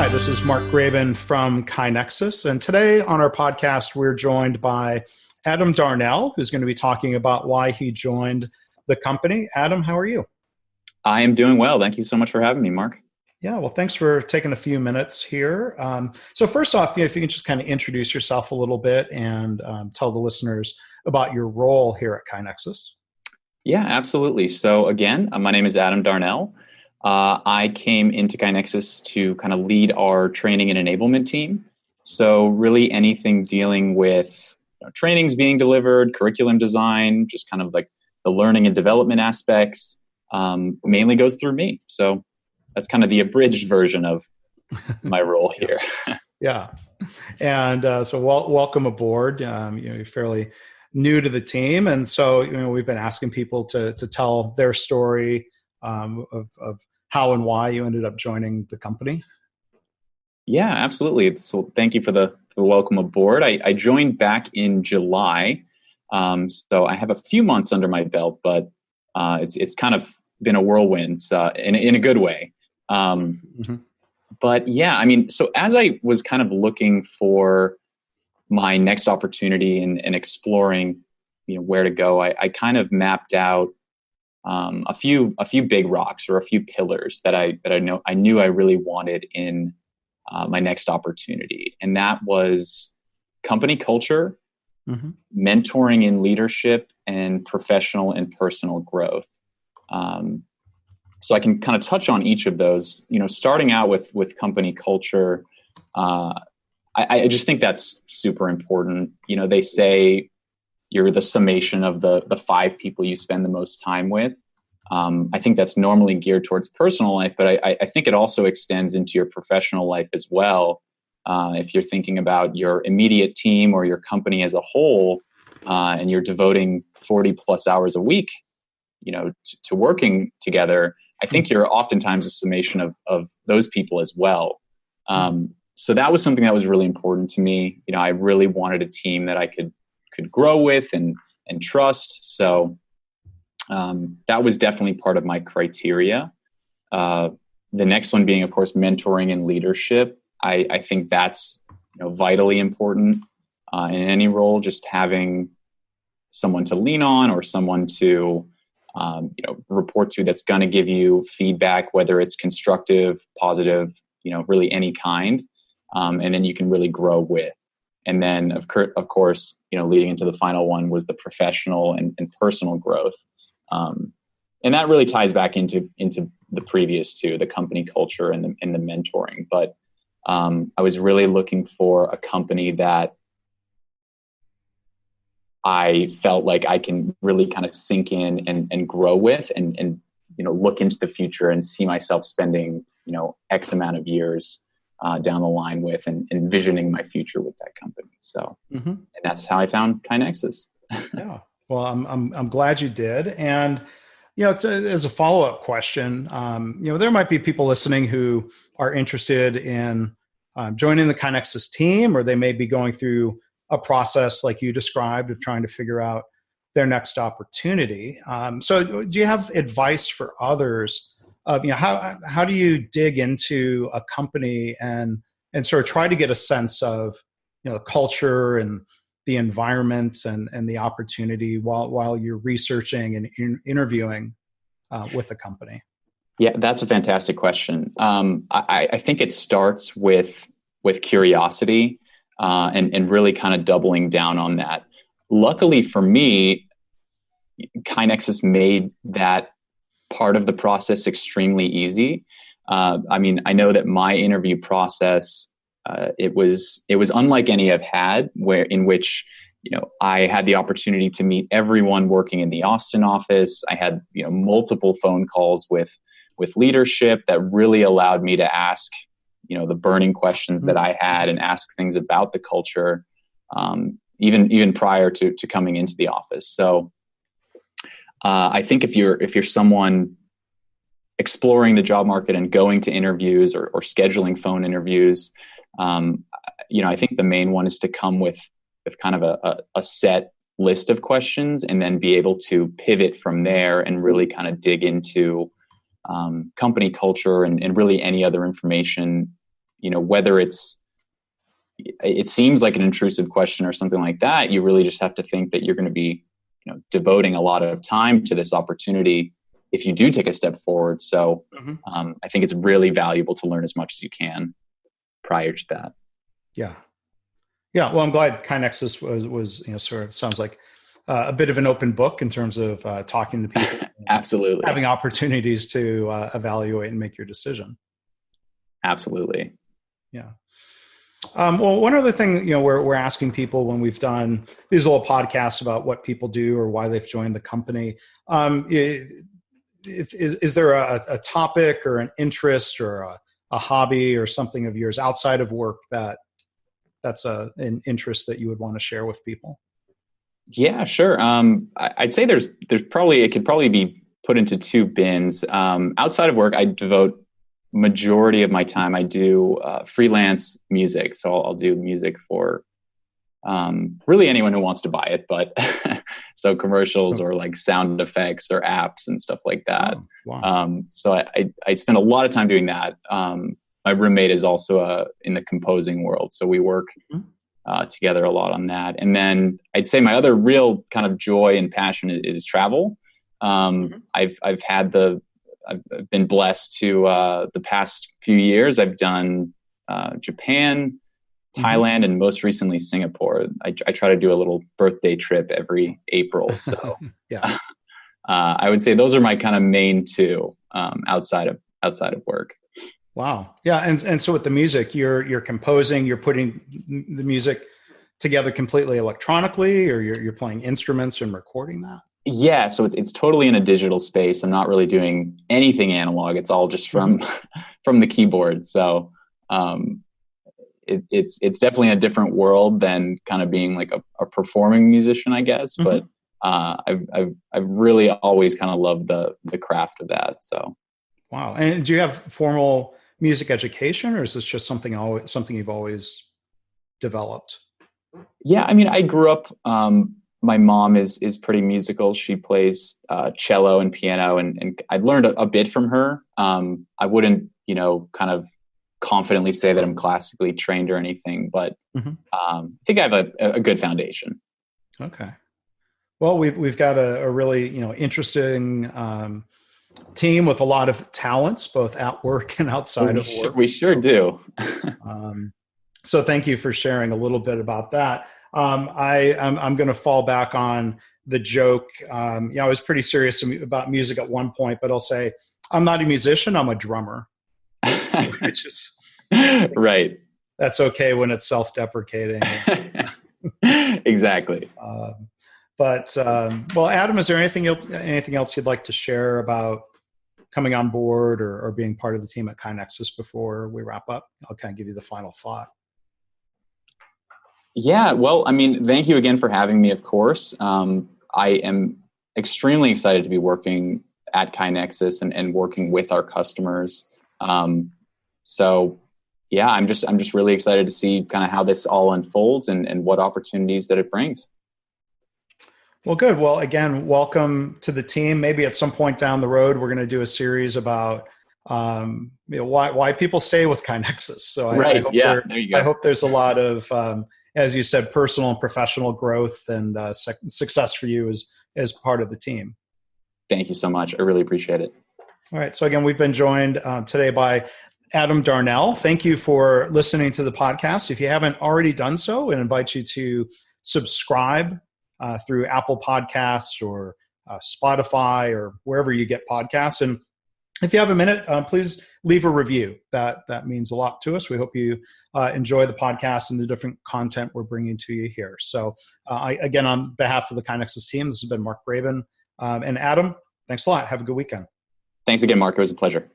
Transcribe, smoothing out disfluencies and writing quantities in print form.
Hi, this is Mark Graben from KaiNexus, and today on our podcast, we're joined by Adam Darnell, who's going to be talking about why he joined the company. Adam, how are you? I am doing well. Thank you so much for having me, Mark. Yeah, well, thanks for taking a few minutes here. So first off, if you can just kind of introduce yourself a little bit and tell the listeners about your role here at KaiNexus. Yeah, absolutely. So again, my name is Adam Darnell. I came into KaiNexus to kind of lead our training and enablement team. So really anything dealing with trainings being delivered, curriculum design, just kind of like the learning and development aspects, mainly goes through me. So that's kind of the abridged version of my role here. Yeah. And so welcome aboard. You're fairly new to the team. And so, we've been asking people to tell their story of how and why you ended up joining the company. Yeah, absolutely. So thank you for the welcome aboard. I joined back in July. So I have a few months under my belt, but it's kind of been a whirlwind in a good way. But yeah, I mean, so as I was kind of looking for my next opportunity and exploring, where to go, I kind of mapped out a few big rocks or a few pillars that I knew I really wanted in my next opportunity, and that was company culture, mentoring and leadership, and professional and personal growth. So I can kind of touch on each of those. Starting out with company culture, I just think that's super important. They say you're the summation of the 5 people you spend the most time with. I think that's normally geared towards personal life, but I think it also extends into your professional life as well. If you're thinking about your immediate team or your company as a whole, and you're devoting 40 plus hours a week, to working together, I think you're oftentimes a summation of those people as well. So that was something that was really important to me. I really wanted a team that I could grow with and trust. So that was definitely part of my criteria. The next one being, of course, mentoring and leadership. I think that's vitally important in any role. Just having someone to lean on or someone to report to that's going to give you feedback, whether it's constructive, positive, really any kind, and then you can really grow with. And then, of course, leading into the final one was the professional and personal growth. And that really ties back into the previous two, the company culture and the mentoring. But I was really looking for a company that I felt like I can really kind of sink in and grow with and look into the future and see myself spending, X amount of years down the line with and envisioning my future with that company. So, and that's how I found KaiNexus. Yeah. Well, I'm glad you did. And, as a follow-up question, there might be people listening who are interested in joining the KaiNexus team, or they may be going through a process like you described of trying to figure out their next opportunity. So do you have advice for others of, how do you dig into a company and sort of try to get a sense of, the culture and the environment and the opportunity while you're researching and interviewing with the company? Yeah, that's a fantastic question. I think it starts with curiosity and really kind of doubling down on that. Luckily for me, KaiNexus made that part of the process extremely easy. I know that my interview process, it was unlike any I've had, in which I had the opportunity to meet everyone working in the Austin office. I had multiple phone calls with leadership that really allowed me to ask the burning questions that I had and ask things about the culture, even prior to coming into the office. So I think if you're someone exploring the job market and going to interviews or scheduling phone interviews, I think the main one is to come with kind of a set list of questions and then be able to pivot from there and really kind of dig into company culture and really any other information whether it seems like an intrusive question or something like that, you really just have to think that you're going to be, devoting a lot of time to this opportunity if you do take a step forward. So I think it's really valuable to learn as much as you can prior to that. Yeah. Yeah. Well, I'm glad KaiNexus was sort of sounds like a bit of an open book in terms of talking to people. Absolutely. Having opportunities to evaluate and make your decision. Absolutely. Yeah. Well, one other thing, we're asking people when we've done these little podcasts about what people do or why they've joined the company. Is there a topic or an interest or a hobby or something of yours outside of work that's an interest that you would want to share with people? Yeah, sure. I'd say it could probably be put into two bins. Outside of work, I devote majority of my time. I do freelance music. So I'll do music for really anyone who wants to buy it, but so commercials or like sound effects or apps and stuff like that. Oh, wow. So I spend a lot of time doing that. My roommate is also in the composing world. So we work together a lot on that. And then I'd say my other real kind of joy and passion is travel. I've been blessed to the past few years. I've done Japan, Thailand, and most recently Singapore. I try to do a little birthday trip every April. So yeah, I would say those are my kind of main two outside of work. Wow. Yeah. And so with the music, you're composing, you're putting the music together completely electronically, or you're playing instruments and recording that? Yeah. So it's totally in a digital space. I'm not really doing anything analog. It's all just from the keyboard. So it's definitely a different world than kind of being like a performing musician, I guess. But I've really always kind of loved the craft of that. So. Wow. And do you have formal music education, or is this just something you've always developed? Yeah, I mean, I grew up. My mom is pretty musical. She plays cello and piano, and I learned a bit from her. I wouldn't, kind of confidently say that I'm classically trained or anything, but I think I have a good foundation. Okay. Well, we've got a really interesting team with a lot of talents, both at work and outside of work. We sure do. So thank you for sharing a little bit about that. I'm going to fall back on the joke. I was pretty serious about music at one point, but I'll say I'm not a musician. I'm a drummer, which is right. That's okay when it's self-deprecating. Exactly. Well, Adam, is there anything else you'd like to share about coming on board or being part of the team at KaiNexus before we wrap up? I'll kind of give you the final thought. Yeah, well, I mean, thank you again for having me, of course. I am extremely excited to be working at KaiNexus and working with our customers. So yeah, I'm just really excited to see kind of how this all unfolds and what opportunities that it brings. Well, good. Well, again, welcome to the team. Maybe at some point down the road, we're going to do a series about why people stay with KaiNexus. So I hope there's a lot of, as you said, personal and professional growth and success for you as part of the team. Thank you so much. I really appreciate it. All right. So again, we've been joined today by Adam Darnell. Thank you for listening to the podcast. If you haven't already done so, I invite you to subscribe through Apple Podcasts or Spotify or wherever you get podcasts. And if you have a minute, please leave a review. That means a lot to us. We hope you enjoy the podcast and the different content we're bringing to you here. So again, on behalf of the KaiNexus team, this has been Mark Graben. And Adam, thanks a lot. Have a good weekend. Thanks again, Mark. It was a pleasure.